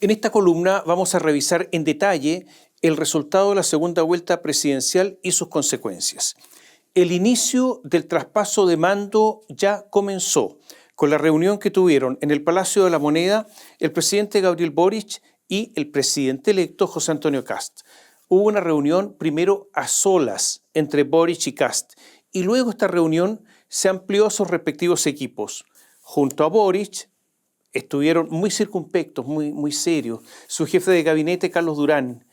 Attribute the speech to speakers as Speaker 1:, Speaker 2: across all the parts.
Speaker 1: En esta columna vamos a revisar en detalle el resultado de la segunda vuelta presidencial y sus consecuencias. El inicio del traspaso de mando ya comenzó con la reunión que tuvieron en el Palacio de la Moneda el presidente Gabriel Boric y el presidente electo José Antonio Kast. Hubo una reunión primero a solas entre Boric y Kast y luego esta reunión se amplió a sus respectivos equipos. Junto a Boric estuvieron muy circunspectos, muy serios, su jefe de gabinete Carlos Durán,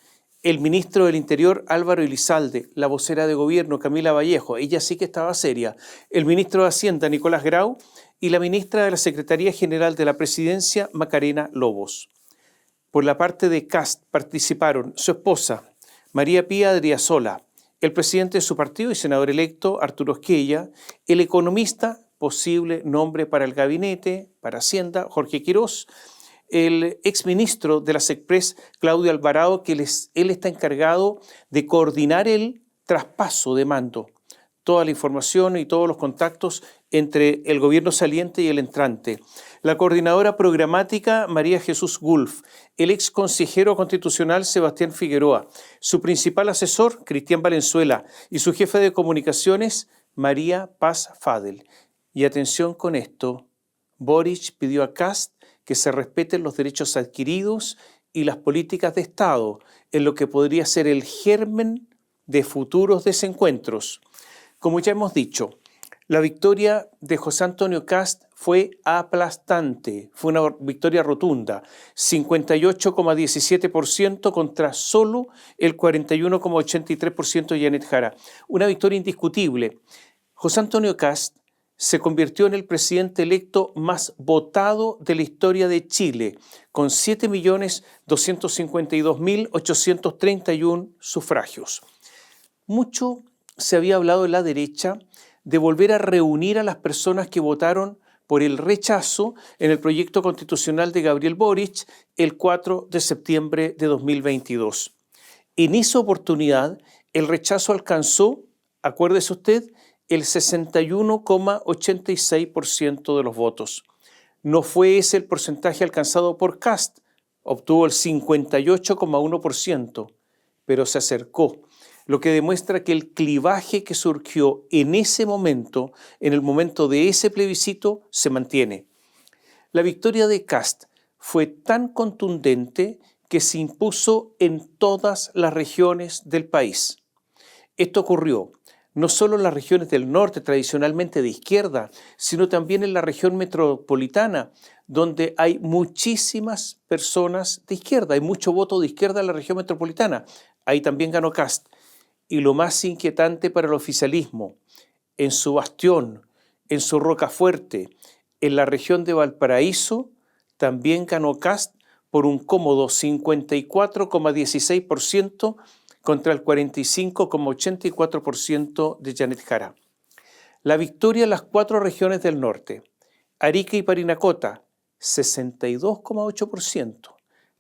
Speaker 1: el ministro del Interior Álvaro Elizalde, la vocera de gobierno Camila Vallejo, ella sí que estaba seria, el ministro de Hacienda Nicolás Grau y la ministra de la Secretaría General de la Presidencia Macarena Lobos. Por la parte de Kast participaron su esposa María Pía Adriasola, el presidente de su partido y senador electo Arturo Esquella, el economista, posible nombre para el gabinete, para Hacienda, Jorge Quirós, el exministro de las Express, Claudio Alvarado, que él está encargado de coordinar el traspaso de mando, toda la información y todos los contactos entre el gobierno saliente y el entrante. La coordinadora programática María Jesús Gulf, el ex consejero constitucional Sebastián Figueroa, su principal asesor Cristian Valenzuela y su jefe de comunicaciones María Paz Fadel. Y atención con esto, Boric pidió a Kast que se respeten los derechos adquiridos y las políticas de Estado, en lo que podría ser el germen de futuros desencuentros. Como ya hemos dicho, la victoria de José Antonio Kast fue aplastante, fue una victoria rotunda, 58,17% contra solo el 41,83% de Janet Jara. Una victoria indiscutible. José Antonio Kast se convirtió en el presidente electo más votado de la historia de Chile, con 7.252.831 sufragios. Mucho se había hablado en la derecha de volver a reunir a las personas que votaron por el rechazo en el proyecto constitucional de Gabriel Boric el 4 de septiembre de 2022. En esa oportunidad, el rechazo alcanzó, acuérdese usted, el 61,86% de los votos. No fue ese el porcentaje alcanzado por Kast, obtuvo el 58,1%, pero se acercó, lo que demuestra que el clivaje que surgió en ese momento, en el momento de ese plebiscito, se mantiene. La victoria de Kast fue tan contundente que se impuso en todas las regiones del país. Esto ocurrió no solo en las regiones del norte, tradicionalmente de izquierda, sino también en la región metropolitana, donde hay muchísimas personas de izquierda, hay mucho voto de izquierda en la región metropolitana. Ahí también ganó Kast. Y lo más inquietante para el oficialismo, en su bastión, en su Rocafuerte, en la región de Valparaíso, también ganó Kast por un cómodo 54,16%, contra el 45,84% de Janet Jara. La victoria en las 4 regiones del norte, Arica y Parinacota, 62,8%,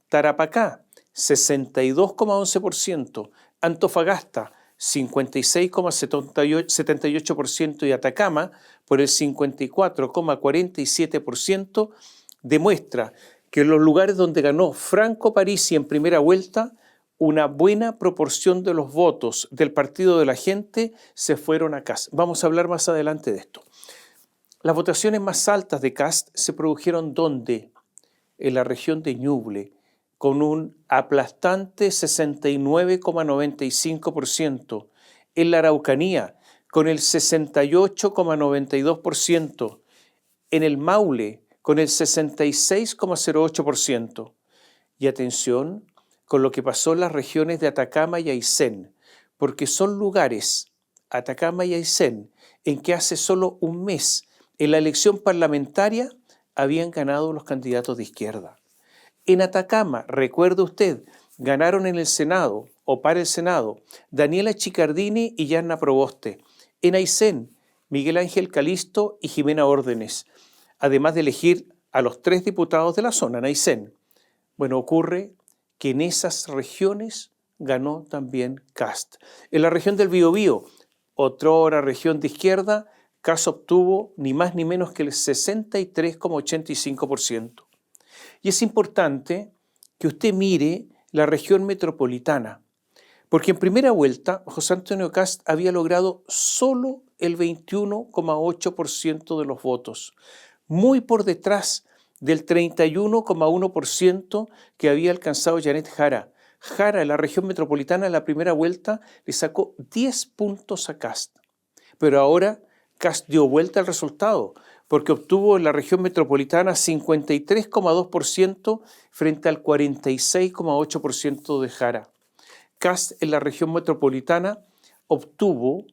Speaker 1: Tarapacá, 62,11%, Antofagasta, 56,78% y Atacama, por el 54,47%, demuestra que en los lugares donde ganó Franco Parisi en primera vuelta, una buena proporción de los votos del Partido de la Gente se fueron a Kast. Vamos a hablar más adelante de esto. Las votaciones más altas de Kast se produjeron ¿dónde? En la región de Ñuble, con un aplastante 69,95%. En la Araucanía, con el 68,92%. En el Maule, con el 66,08%. Y atención con lo que pasó en las regiones de Atacama y Aysén, porque son lugares, Atacama y Aysén, en que hace solo un mes, en la elección parlamentaria, habían ganado los candidatos de izquierda. En Atacama, recuerde usted, ganaron en el Senado, o para el Senado, Daniela Chicardini y Yanna Proboste. En Aysén, Miguel Ángel Calisto y Jimena Órdenes, además de elegir a los 3 diputados de la zona, en Aysén. Bueno, ocurre que en esas regiones ganó también Kast. En la región del Biobío, otrora región de izquierda, Kast obtuvo ni más ni menos que el 63,85%. Y es importante que usted mire la región metropolitana, porque en primera vuelta José Antonio Kast había logrado solo el 21,8% de los votos, muy por detrás del 31,1% que había alcanzado Janet Jara. Jara, en la región metropolitana, en la primera vuelta le sacó 10 puntos a Kast. Pero ahora Kast dio vuelta al resultado, porque obtuvo en la región metropolitana 53,2% frente al 46,8% de Jara. Kast en la región metropolitana obtuvo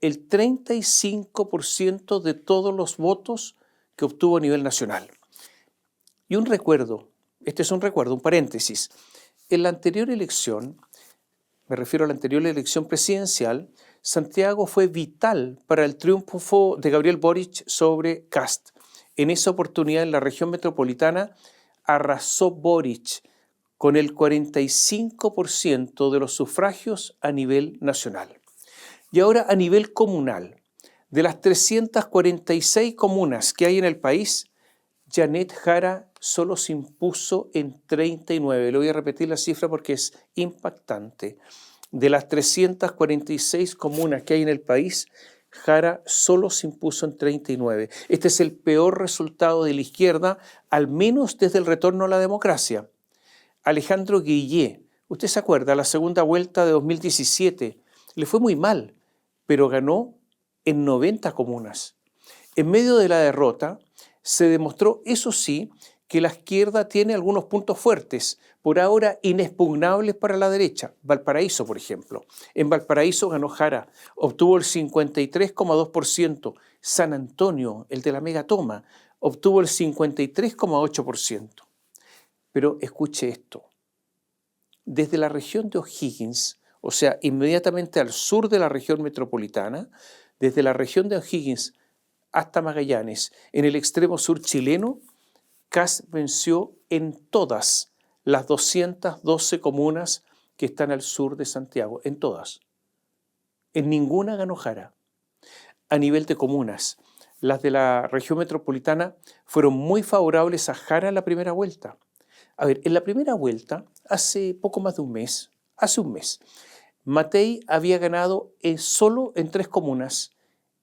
Speaker 1: el 35% de todos los votos que obtuvo a nivel nacional. Y un recuerdo, este es un recuerdo, un paréntesis. En la anterior elección, me refiero a la anterior elección presidencial, Santiago fue vital para el triunfo de Gabriel Boric sobre Kast. En esa oportunidad, en la región metropolitana, arrasó Boric con el 45% de los sufragios a nivel nacional. Y ahora a nivel comunal, de las 346 comunas que hay en el país, Janet Jara solo se impuso en 39. Le voy a repetir la cifra porque es impactante. De las 346 comunas que hay en el país, Jara solo se impuso en 39. Este es el peor resultado de la izquierda, al menos desde el retorno a la democracia. Alejandro Guillé, usted se acuerda, la segunda vuelta de 2017, le fue muy mal, pero ganó en 90 comunas. En medio de la derrota, se demostró, eso sí, que la izquierda tiene algunos puntos fuertes, por ahora inexpugnables para la derecha. Valparaíso, por ejemplo. En Valparaíso ganó Jara, obtuvo el 53,2%. San Antonio, el de la megatoma, obtuvo el 53,8%. Pero escuche esto. Desde la región de O'Higgins, o sea, inmediatamente al sur de la región metropolitana, desde la región de O'Higgins hasta Magallanes, en el extremo sur chileno, Kast venció en todas las 212 comunas que están al sur de Santiago, en todas. En ninguna ganó Jara. A nivel de comunas, las de la región metropolitana fueron muy favorables a Jara en la primera vuelta. A ver, en la primera vuelta, hace poco más de un mes, Matei había ganado solo en 3 comunas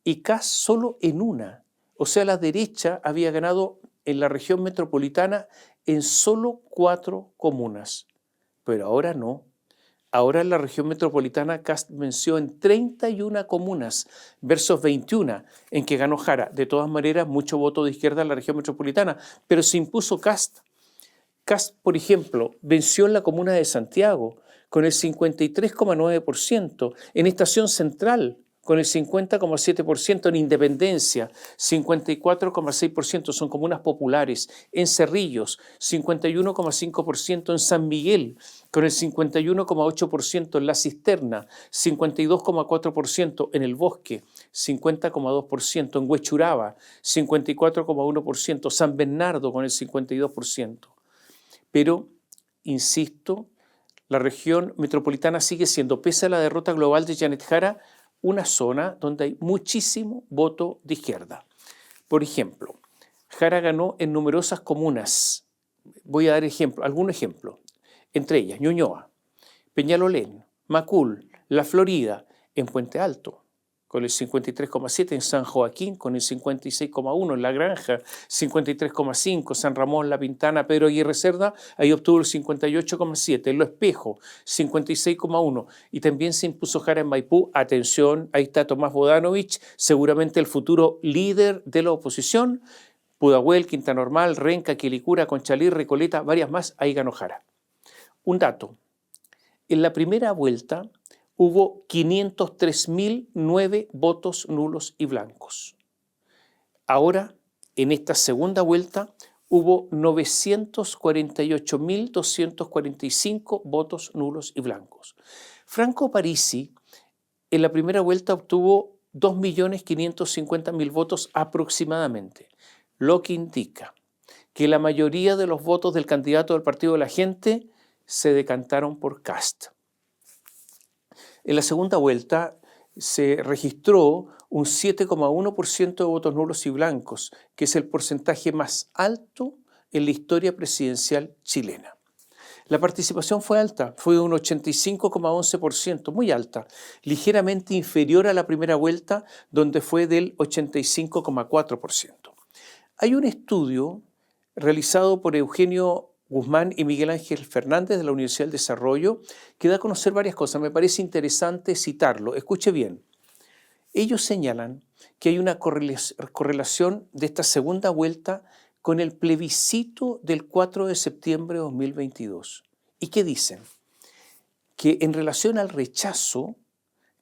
Speaker 1: y Kast solo en una. O sea, la derecha había ganado en la región metropolitana en solo 4 comunas. Pero ahora no. Ahora en la región metropolitana Kast venció en 31 comunas versus 21 en que ganó Jara. De todas maneras, mucho voto de izquierda en la región metropolitana, pero se impuso Kast. Kast, por ejemplo, venció en la comuna de Santiago con el 53,9%, en Estación Central con el 50,7%, en Independencia 54,6%, son comunas populares, en Cerrillos 51,5%, en San Miguel con el 51,8%, en La Cisterna 52,4%, en El Bosque 50,2%, en Huechuraba 54,1%, San Bernardo con el 52%. Pero, insisto, la región metropolitana sigue siendo, pese a la derrota global de Janet Jara, una zona donde hay muchísimo voto de izquierda. Por ejemplo, Jara ganó en numerosas comunas. Voy a dar algún ejemplo. Entre ellas, Ñuñoa, Peñalolén, Macul, La Florida, en Puente Alto, con el 53,7%, en San Joaquín con el 56,1%, en La Granja 53,5%, San Ramón, La Pintana, Pedro Aguirre Cerda, ahí obtuvo el 58,7%, en Lo Espejo 56,1%, y también se impuso Jara en Maipú. Atención, ahí está Tomás Bodanovich, seguramente el futuro líder de la oposición, Pudahuel, Quinta Normal, Renca, Quilicura, Conchalí, Recoleta, varias más, ahí ganó Jara. Un dato, en la primera vuelta hubo 503.009 votos nulos y blancos. Ahora, en esta segunda vuelta, hubo 948.245 votos nulos y blancos. Franco Parisi, en la primera vuelta obtuvo 2.550.000 votos aproximadamente, lo que indica que la mayoría de los votos del candidato del Partido de la Gente se decantaron por Kast. En la segunda vuelta se registró un 7,1% de votos nulos y blancos, que es el porcentaje más alto en la historia presidencial chilena. La participación fue alta, fue de un 85,11%, muy alta, ligeramente inferior a la primera vuelta, donde fue del 85,4%. Hay un estudio realizado por Eugenio Guzmán y Miguel Ángel Fernández de la Universidad del Desarrollo que da a conocer varias cosas. Me parece interesante citarlo. Escuche bien. Ellos señalan que hay una correlación de esta segunda vuelta con el plebiscito del 4 de septiembre de 2022. ¿Y qué dicen? Que en relación al rechazo,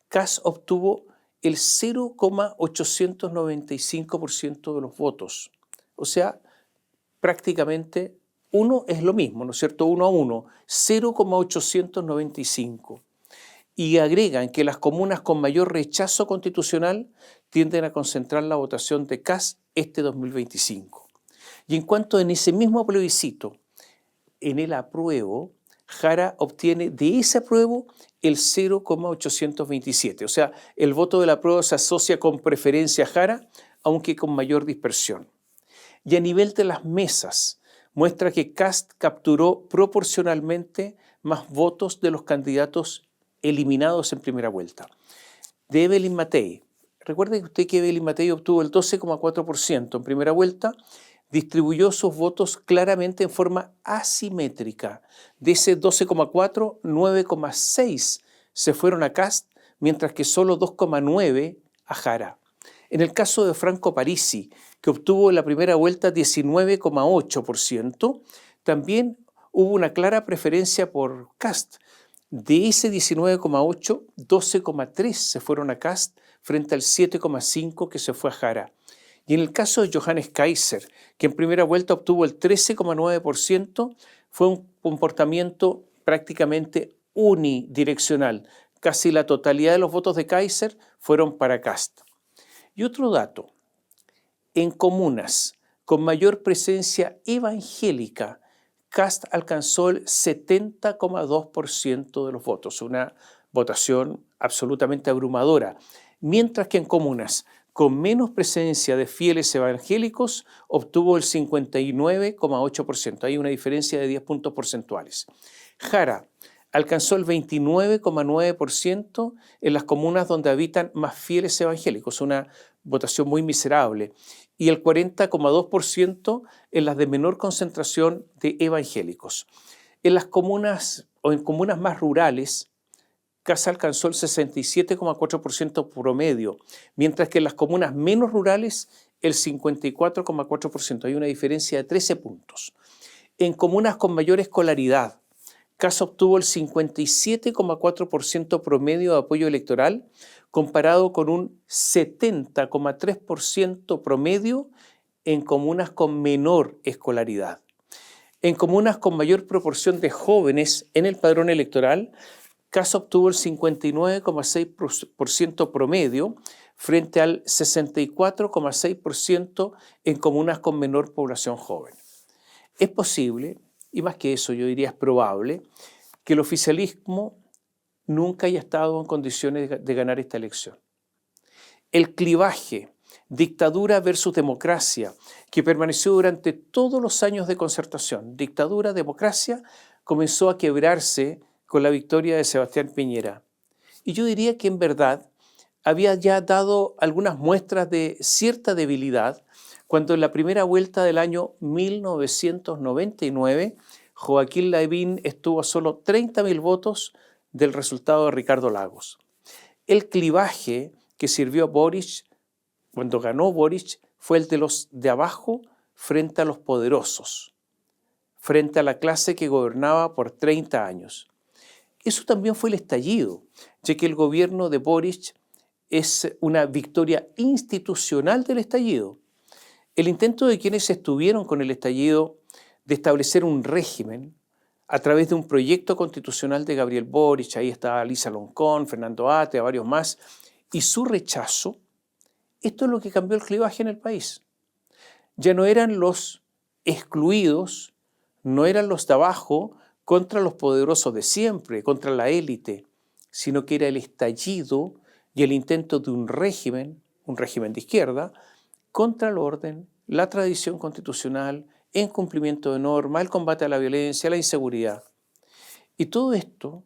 Speaker 1: Kast obtuvo el 0,895% de los votos. O sea, prácticamente uno es lo mismo, ¿no es cierto? 1 a 1, 0,895. Y agregan que las comunas con mayor rechazo constitucional tienden a concentrar la votación de Kast este 2025. Y en cuanto en ese mismo plebiscito, en el apruebo, Jara obtiene de ese apruebo el 0,827. O sea, el voto del apruebo se asocia con preferencia a Jara, aunque con mayor dispersión. Y a nivel de las mesas, muestra que Kast capturó proporcionalmente más votos de los candidatos eliminados en primera vuelta. De Evelyn Matei, recuerde usted que Evelyn Matei obtuvo el 12,4% en primera vuelta, distribuyó sus votos claramente en forma asimétrica. De ese 12,4, 9,6 se fueron a Kast, mientras que solo 2,9 a Jara. En el caso de Franco Parisi, que obtuvo en la primera vuelta 19,8%, también hubo una clara preferencia por Kast. De ese 19,8, 12,3 se fueron a Kast frente al 7,5 que se fue a Jara. Y en el caso de Johannes Kaiser, que en primera vuelta obtuvo el 13,9%, fue un comportamiento prácticamente unidireccional. Casi la totalidad de los votos de Kaiser fueron para Kast. Y otro dato, en comunas con mayor presencia evangélica, Kast alcanzó el 70,2% de los votos, una votación absolutamente abrumadora, mientras que en comunas con menos presencia de fieles evangélicos obtuvo el 59,8%. Hay una diferencia de 10 puntos porcentuales. Jara alcanzó el 29,9% en las comunas donde habitan más fieles evangélicos, una votación muy miserable, y el 40,2% en las de menor concentración de evangélicos. En las comunas o en comunas más rurales, Kast alcanzó el 67,4% promedio, mientras que en las comunas menos rurales el 54,4%. Hay una diferencia de 13 puntos. En comunas con mayor escolaridad, Kast obtuvo el 57,4% promedio de apoyo electoral, comparado con un 70,3% promedio en comunas con menor escolaridad. En comunas con mayor proporción de jóvenes en el padrón electoral, Kast obtuvo el 59,6% promedio frente al 64,6% en comunas con menor población joven. Es posible, y más que eso yo diría es probable, que el oficialismo nunca haya estado en condiciones de ganar esta elección. El clivaje, dictadura versus democracia, que permaneció durante todos los años de concertación, dictadura, democracia, comenzó a quebrarse con la victoria de Sebastián Piñera. Y yo diría que en verdad había ya dado algunas muestras de cierta debilidad cuando en la primera vuelta del año 1999 Joaquín Lavín estuvo a solo 30.000 votos del resultado de Ricardo Lagos. El clivaje que sirvió a Boric cuando ganó Boric fue el de los de abajo frente a los poderosos, frente a la clase que gobernaba por 30 años. Eso también fue el estallido, ya que el gobierno de Boric es una victoria institucional del estallido. El intento de quienes estuvieron con el estallido de establecer un régimen a través de un proyecto constitucional de Gabriel Boric, ahí estaba Lisa Loncón, Fernando Atria, varios más, y su rechazo, esto es lo que cambió el clivaje en el país. Ya no eran los excluidos, no eran los de abajo contra los poderosos de siempre, contra la élite, sino que era el estallido y el intento de un régimen de izquierda, contra el orden, la tradición constitucional, en cumplimiento de normas, el combate a la violencia, a la inseguridad. Y todo esto,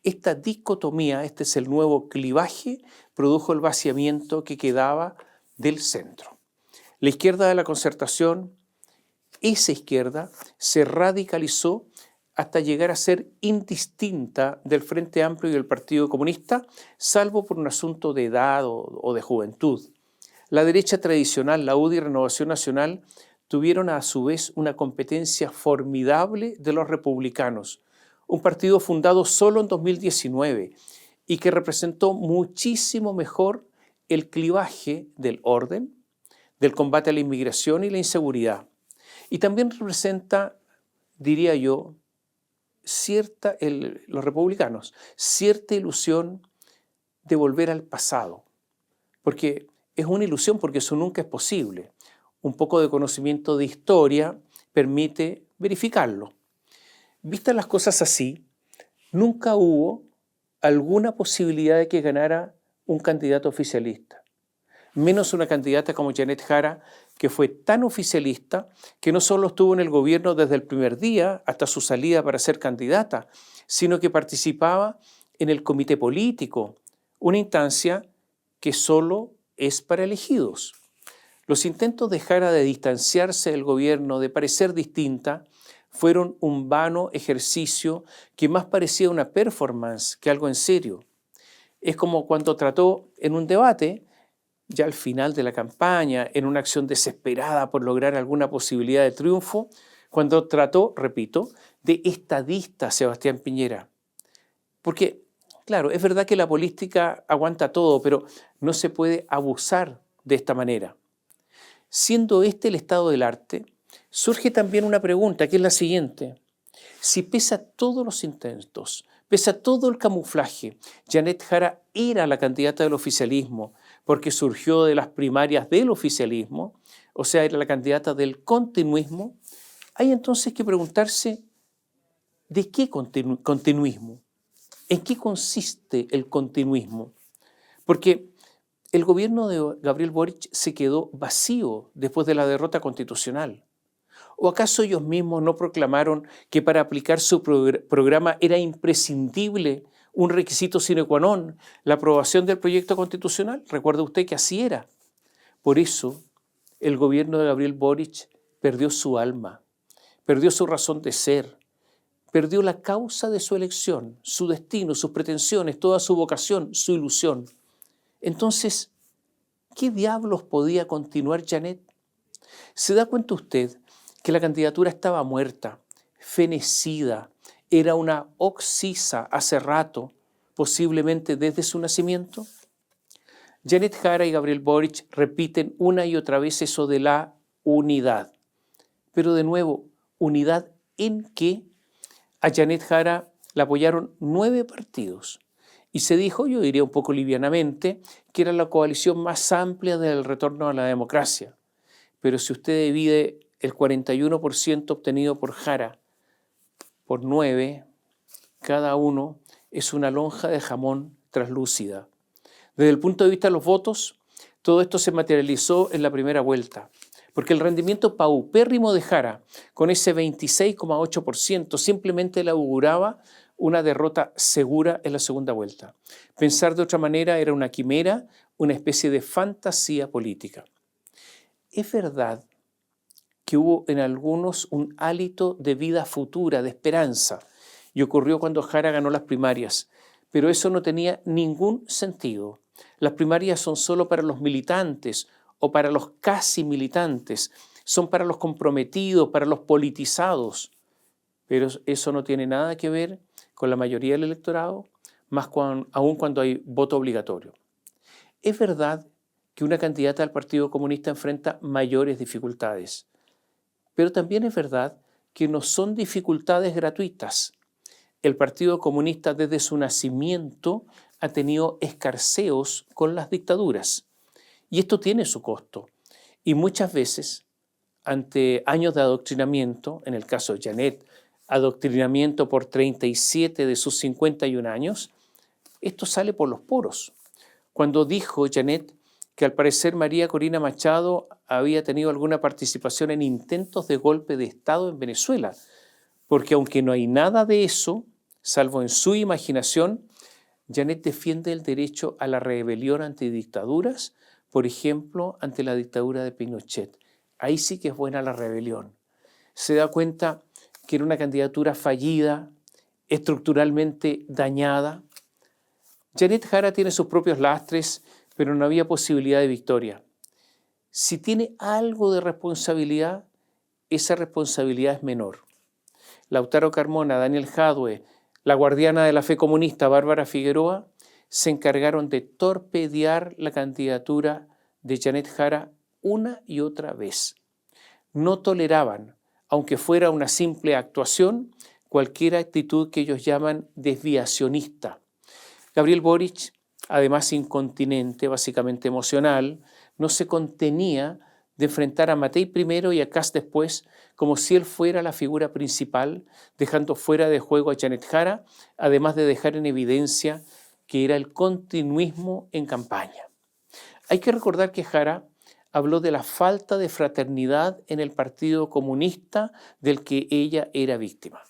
Speaker 1: esta dicotomía, este es el nuevo clivaje, produjo el vaciamiento que quedaba del centro. La izquierda de la Concertación, esa izquierda, se radicalizó hasta llegar a ser indistinta del Frente Amplio y del Partido Comunista, salvo por un asunto de edad o de juventud. La derecha tradicional, la UDI y Renovación Nacional, tuvieron a su vez una competencia formidable de los republicanos, un partido fundado solo en 2019 y que representó muchísimo mejor el clivaje del orden, del combate a la inmigración y la inseguridad. Y también representa, diría yo, los republicanos, cierta ilusión de volver al pasado, porque es una ilusión, porque eso nunca es posible. Un poco de conocimiento de historia permite verificarlo. Vistas las cosas así, nunca hubo alguna posibilidad de que ganara un candidato oficialista, menos una candidata como Janet Jara, que fue tan oficialista que no solo estuvo en el gobierno desde el primer día hasta su salida para ser candidata, sino que participaba en el comité político, una instancia que solo es para elegidos. Los intentos de Jara de distanciarse del gobierno, de parecer distinta, fueron un vano ejercicio que más parecía una performance que algo en serio. Es como cuando trató en un debate, ya al final de la campaña, en una acción desesperada por lograr alguna posibilidad de triunfo, cuando trató, repito, de estadista a Sebastián Piñera. Porque, claro, es verdad que la política aguanta todo, pero no se puede abusar de esta manera. Siendo este el estado del arte, surge también una pregunta, que es la siguiente. Si pese a todos los intentos, pese a todo el camuflaje, Janet Jara era la candidata del oficialismo porque surgió de las primarias del oficialismo, o sea, era la candidata del continuismo, hay entonces que preguntarse, ¿de qué continuismo? ¿En qué consiste el continuismo? Porque el gobierno de Gabriel Boric se quedó vacío después de la derrota constitucional. ¿O acaso ellos mismos no proclamaron que para aplicar su programa era imprescindible un requisito sine qua non, la aprobación del proyecto constitucional? Recuerda usted que así era. Por eso, el gobierno de Gabriel Boric perdió su alma, perdió su razón de ser, perdió la causa de su elección, su destino, sus pretensiones, toda su vocación, su ilusión. Entonces, ¿qué diablos podía continuar Janet? ¿Se da cuenta usted que la candidatura estaba muerta, fenecida, era una oxisa hace rato, posiblemente desde su nacimiento? Janet Jara y Gabriel Boric repiten una y otra vez eso de la unidad. Pero de nuevo, ¿unidad en qué? A Janet Jara la apoyaron 9 partidos y se dijo, yo diría un poco livianamente, que era la coalición más amplia del retorno a la democracia. Pero si usted divide el 41% obtenido por Jara por 9, cada uno es una lonja de jamón translúcida. Desde el punto de vista de los votos, todo esto se materializó en la primera vuelta, porque el rendimiento paupérrimo de Jara, con ese 26,8%, simplemente le auguraba una derrota segura en la segunda vuelta. Pensar de otra manera era una quimera, una especie de fantasía política. Es verdad que hubo en algunos un hálito de vida futura, de esperanza, y ocurrió cuando Jara ganó las primarias, pero eso no tenía ningún sentido. Las primarias son solo para los militantes o para los casi militantes, son para los comprometidos, para los politizados, pero eso no tiene nada que ver con la mayoría del electorado, aún cuando hay voto obligatorio. Es verdad que una candidata al Partido Comunista enfrenta mayores dificultades, pero también es verdad que no son dificultades gratuitas. El Partido Comunista desde su nacimiento ha tenido escarceos con las dictaduras y esto tiene su costo. Y muchas veces, ante años de adoctrinamiento, en el caso de Janet, adoctrinamiento por 37 de sus 51 años, esto sale por los poros. Cuando dijo Janet que al parecer María Corina Machado había tenido alguna participación en intentos de golpe de Estado en Venezuela, porque aunque no hay nada de eso, salvo en su imaginación, Janet defiende el derecho a la rebelión ante dictaduras, por ejemplo, ante la dictadura de Pinochet. Ahí sí que es buena la rebelión. Se da cuenta que era una candidatura fallida, estructuralmente dañada. Janet Jara tiene sus propios lastres, pero no había posibilidad de victoria. Si tiene algo de responsabilidad, esa responsabilidad es menor. Lautaro Carmona, Daniel Jadwe, la guardiana de la fe comunista Bárbara Figueroa, se encargaron de torpedear la candidatura de Janet Jara una y otra vez. No toleraban, aunque fuera una simple actuación, cualquier actitud que ellos llaman desviacionista. Gabriel Boric, además incontinente, básicamente emocional, no se contenía de enfrentar a Matei primero y a Kast después, como si él fuera la figura principal, dejando fuera de juego a Janet Jara, además de dejar en evidencia que era el continuismo en campaña. Hay que recordar que Jara habló de la falta de fraternidad en el Partido Comunista del que ella era víctima.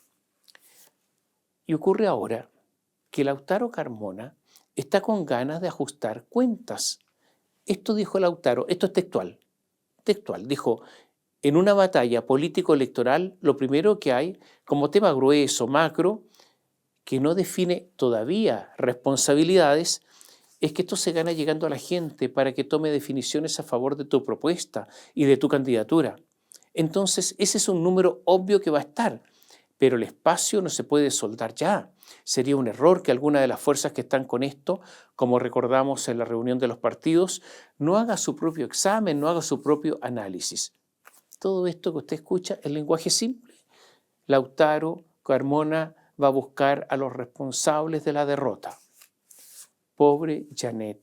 Speaker 1: Y ocurre ahora que Lautaro Carmona está con ganas de ajustar cuentas. Esto dijo Lautaro, esto es textual, dijo, en una batalla político-electoral lo primero que hay, como tema grueso, macro, que no define todavía responsabilidades, es que esto se gana llegando a la gente para que tome definiciones a favor de tu propuesta y de tu candidatura. Entonces, ese es un número obvio que va a estar, pero el espacio no se puede soldar ya. Sería un error que alguna de las fuerzas que están con esto, como recordamos en la reunión de los partidos, no haga su propio examen, no haga su propio análisis. Todo esto que usted escucha es lenguaje simple. Lautaro Carmona va a buscar a los responsables de la derrota. Pobre Janet.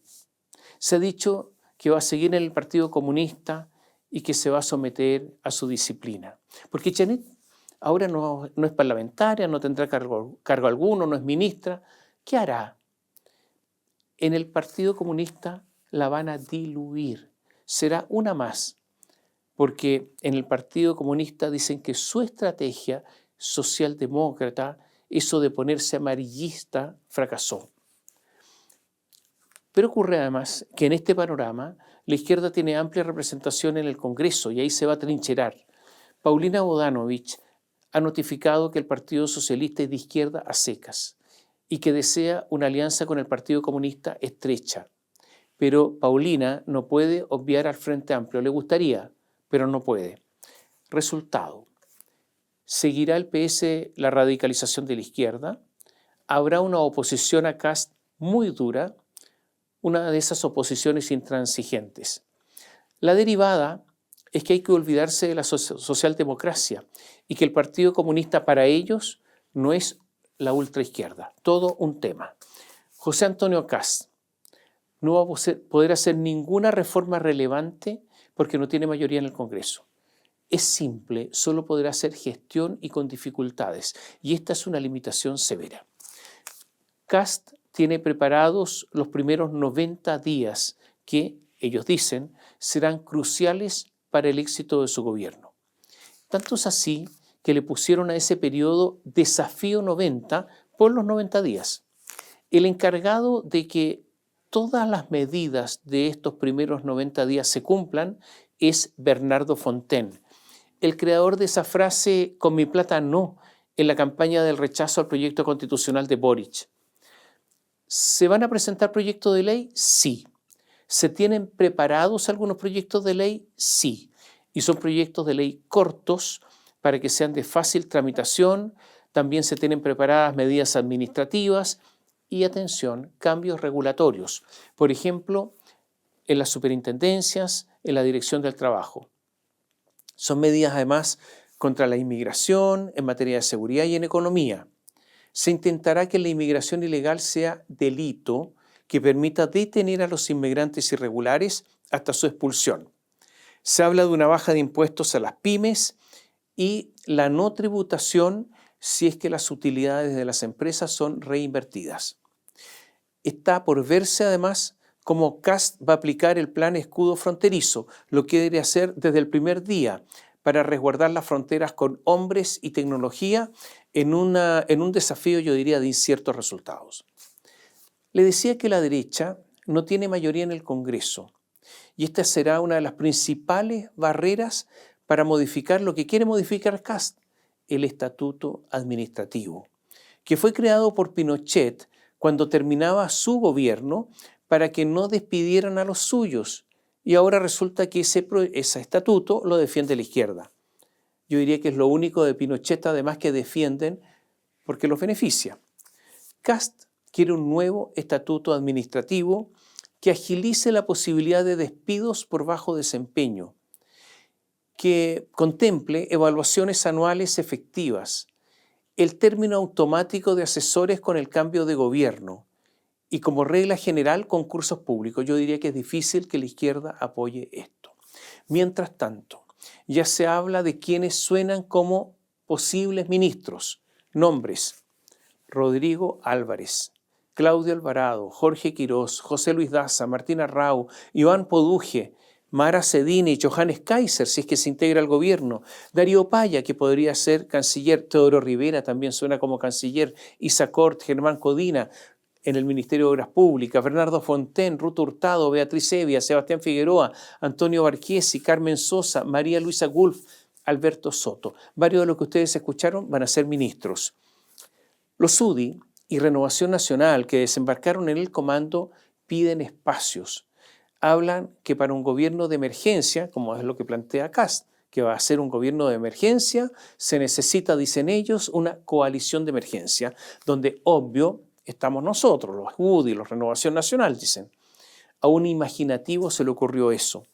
Speaker 1: Se ha dicho que va a seguir en el Partido Comunista y que se va a someter a su disciplina. Porque Janet ahora no es parlamentaria, no tendrá cargo alguno, no es ministra. ¿Qué hará? En el Partido Comunista la van a diluir. Será una más. Porque en el Partido Comunista dicen que su estrategia socialdemócrata, eso de ponerse amarillista, fracasó. Pero ocurre además que en este panorama la izquierda tiene amplia representación en el Congreso y ahí se va a trincherar. Paulina Bodanovich ha notificado que el Partido Socialista es de izquierda a secas y que desea una alianza con el Partido Comunista estrecha. Pero Paulina no puede obviar al Frente Amplio. Le gustaría, pero no puede. Resultado. ¿Seguirá el PS la radicalización de la izquierda? ¿Habrá una oposición a Kast muy dura? Una de esas oposiciones intransigentes. La derivada es que hay que olvidarse de la socialdemocracia y que el Partido Comunista para ellos no es la ultraizquierda, todo un tema. José Antonio Kast no va a poder hacer ninguna reforma relevante porque no tiene mayoría en el Congreso. Es simple, solo podrá hacer gestión y con dificultades, y esta es una limitación severa. Kast tiene preparados los primeros 90 días que, ellos dicen, serán cruciales para el éxito de su gobierno. Tanto es así que le pusieron a ese periodo Desafío 90 por los 90 días. El encargado de que todas las medidas de estos primeros 90 días se cumplan es Bernardo Fontaine, el creador de esa frase «con mi plata no» en la campaña del rechazo al proyecto constitucional de Boric. ¿Se van a presentar proyectos de ley? Sí. ¿Se tienen preparados algunos proyectos de ley? Sí. Y son proyectos de ley cortos para que sean de fácil tramitación. También se tienen preparadas medidas administrativas y, atención, cambios regulatorios. Por ejemplo, en las superintendencias, en la Dirección del Trabajo. Son medidas, además, contra la inmigración, en materia de seguridad y en economía. Se intentará que la inmigración ilegal sea delito que permita detener a los inmigrantes irregulares hasta su expulsión. Se habla de una baja de impuestos a las pymes y la no tributación si es que las utilidades de las empresas son reinvertidas. Está por verse además cómo Kast va a aplicar el plan escudo fronterizo, lo quiere hacer desde el primer día, para resguardar las fronteras con hombres y tecnología en un desafío, yo diría, de inciertos resultados. Le decía que la derecha no tiene mayoría en el Congreso y esta será una de las principales barreras para modificar lo que quiere modificar Kast, el estatuto administrativo, que fue creado por Pinochet cuando terminaba su gobierno para que no despidieran a los suyos, y ahora resulta que ese estatuto lo defiende la izquierda. Yo diría que es lo único de Pinochet además que defienden porque los beneficia. Kast quiere un nuevo estatuto administrativo que agilice la posibilidad de despidos por bajo desempeño, que contemple evaluaciones anuales efectivas, el término automático de asesores con el cambio de gobierno y como regla general concursos públicos. Yo diría que es difícil que la izquierda apoye esto. Mientras tanto, ya se habla de quienes suenan como posibles ministros. Nombres: Rodrigo Álvarez, Claudio Alvarado, Jorge Quirós, José Luis Daza, Martín Arrau, Iván Poduje, Mara Cedini, Johannes Kaiser, si es que se integra al gobierno, Darío Paya, que podría ser canciller, Teodoro Rivera también suena como canciller, Isacort, Germán Codina en el Ministerio de Obras Públicas, Bernardo Fonten, Ruth Hurtado, Beatriz Evia, Sebastián Figueroa, Antonio Barquiesi, Carmen Sosa, María Luisa Gulf, Alberto Soto. Varios de los que ustedes escucharon van a ser ministros. Los UDI y Renovación Nacional, que desembarcaron en el comando, piden espacios. Hablan que para un gobierno de emergencia, como es lo que plantea Kast, que va a ser un gobierno de emergencia, se necesita, dicen ellos, una coalición de emergencia, donde obvio estamos nosotros, los UDI, los Renovación Nacional, dicen. A un imaginativo se le ocurrió eso.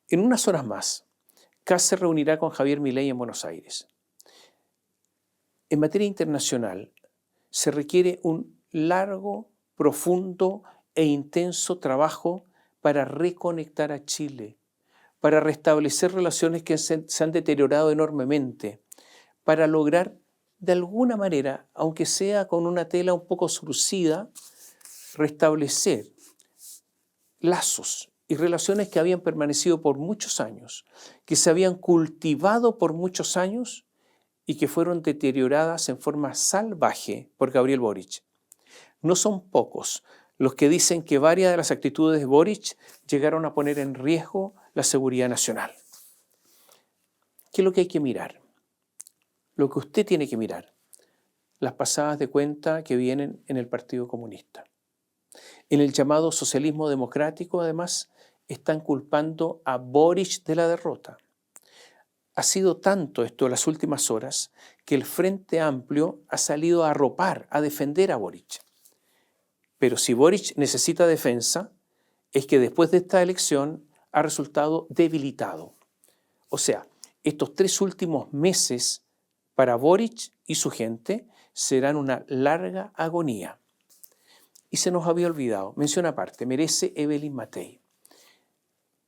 Speaker 1: En unas horas más, Kast se reunirá con Javier Milei en Buenos Aires. En materia internacional, se requiere un largo, profundo e intenso trabajo para reconectar a Chile, para restablecer relaciones que se han deteriorado enormemente, para lograr de alguna manera, aunque sea con una tela un poco surcida, restablecer lazos y relaciones que habían permanecido por muchos años, que se habían cultivado por muchos años y que fueron deterioradas en forma salvaje por Gabriel Boric. No son pocos los que dicen que varias de las actitudes de Boric llegaron a poner en riesgo la seguridad nacional. ¿Qué es lo que hay que mirar? Lo que usted tiene que mirar: las pasadas de cuenta que vienen en el Partido Comunista. En el llamado socialismo democrático, además, están culpando a Boric de la derrota. Ha sido tanto esto en las últimas horas que el Frente Amplio ha salido a arropar, a defender a Boric. Pero si Boric necesita defensa, es que después de esta elección ha resultado debilitado. O sea, estos 3 últimos meses para Boric y su gente serán una larga agonía. Y se nos había olvidado, mención aparte, merece Evelyn Matei.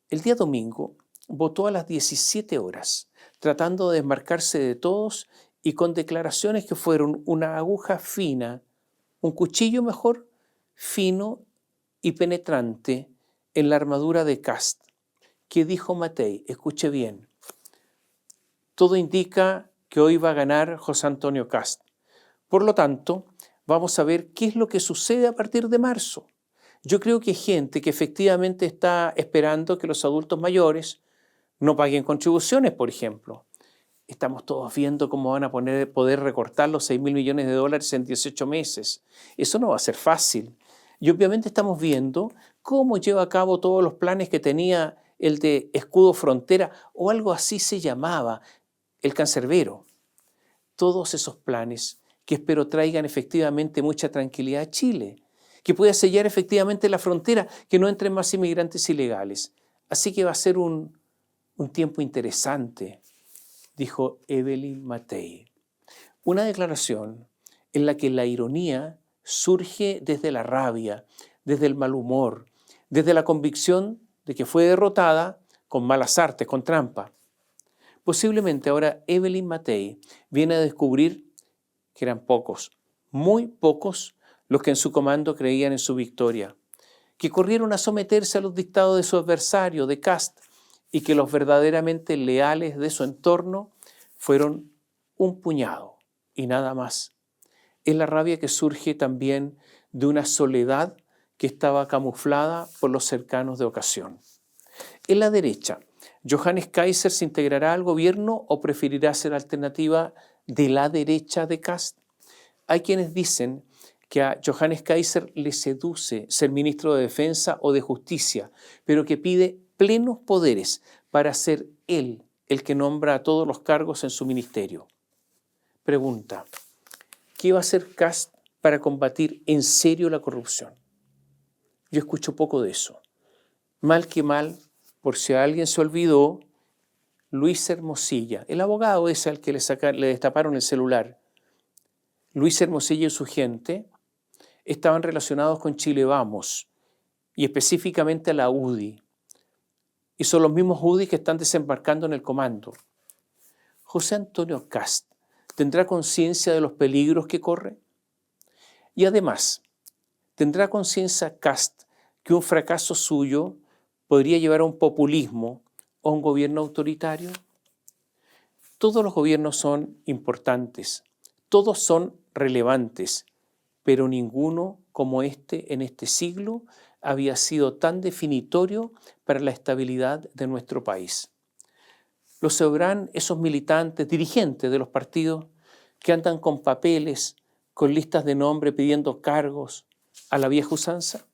Speaker 1: El día domingo votó a las 17 horas, tratando de desmarcarse de todos y con declaraciones que fueron una aguja fina, un cuchillo mejor, fino y penetrante en la armadura de Kast. ¿Qué dijo Matei? Escuche bien. Todo indica que hoy va a ganar José Antonio Kast. Por lo tanto, vamos a ver qué es lo que sucede a partir de marzo. Yo creo que hay gente que efectivamente está esperando que los adultos mayores no paguen contribuciones, por ejemplo. Estamos todos viendo cómo van a poder recortar los 6.000 millones de dólares en 18 meses. Eso no va a ser fácil. Y obviamente estamos viendo cómo lleva a cabo todos los planes que tenía el de escudo frontera, o algo así se llamaba, el cancerbero. Todos esos planes que espero traigan efectivamente mucha tranquilidad a Chile, que pueda sellar efectivamente la frontera, que no entren más inmigrantes ilegales. Así que va a ser un tiempo interesante, dijo Evelyn Matei. Una declaración en la que la ironía surge desde la rabia, desde el mal humor, desde la convicción de que fue derrotada con malas artes, con trampa. Posiblemente ahora Evelyn Matei viene a descubrir que eran pocos, muy pocos, los que en su comando creían en su victoria, que corrieron a someterse a los dictados de su adversario, de Kast, y que los verdaderamente leales de su entorno fueron un puñado y nada más. Es la rabia que surge también de una soledad que estaba camuflada por los cercanos de ocasión. En la derecha, ¿Johannes Kaiser se integrará al gobierno o preferirá ser alternativa de la derecha de Kast? Hay quienes dicen que a Johannes Kaiser le seduce ser ministro de Defensa o de Justicia, pero que pide plenos poderes para ser él el que nombra a todos los cargos en su ministerio. Pregunta: ¿qué va a hacer Kast para combatir en serio la corrupción? Yo escucho poco de eso. Mal que mal, por si a alguien se olvidó, Luis Hermosilla, el abogado ese al que le destaparon el celular, Luis Hermosilla y su gente estaban relacionados con Chile Vamos y específicamente a la UDI. Y son los mismos UDI que están desembarcando en el comando. José Antonio Kast, ¿tendrá conciencia de los peligros que corre? Y además, ¿tendrá conciencia Kast que un fracaso suyo podría llevar a un populismo o a un gobierno autoritario? Todos los gobiernos son importantes, todos son relevantes, pero ninguno como este en este siglo había sido tan definitorio para la estabilidad de nuestro país. Lo sabrán esos militantes, dirigentes de los partidos que andan con papeles, con listas de nombre pidiendo cargos a la vieja usanza.